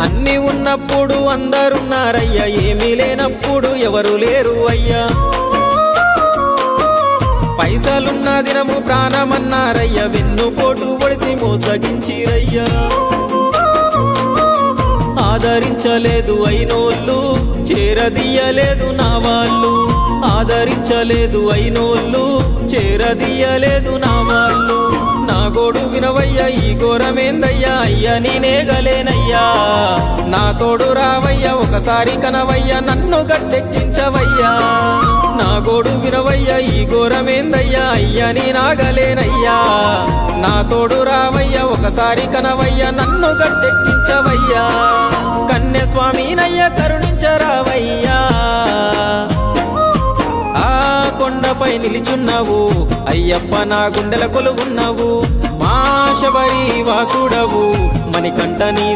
అన్ని ఉన్నప్పుడు అందరున్నారయ్యా, ఏమీ లేనప్పుడు ఎవరు లేరు అయ్యా. పైసలున్న దినము ప్రాణమన్నారయ్యా, వెన్నుపోటు పొడిసి మోసగించిరయ్యా. ఆదరించలేదు అయినోళ్ళు, చేరదీయలేదు నా వాళ్ళు. ఆదరించలేదు అయినోళ్ళు, చేరదీయలేదు నా వాళ్ళు. నా గోడు వినవయ్యా, ఈ ఘోరమేందయ్యా, అయ్యా నేనేగలేనయ్యా. నా తోడు రావయ్యా, ఒకసారి కనవయ్యా, నన్ను గట్టెక్కించవయ్యా. నా గోడు వినవయ్యా, ఈ ఘోరమేందయ్యా, అయ్యా నేనాగలేనయ్యా. నా తోడు రావయ్యా, ఒకసారి కనవయ్యా, నన్ను గట్టెక్కించవయ్యా. కన్య స్వామినయ్యా, కరుణించరావయ్యా. ఆ కొండపై నిలిచున్నావు అయ్యప్ప, నా గుండెల కొలువున్నావు. మా శబరి వాసుడవు, మణికంఠ నీ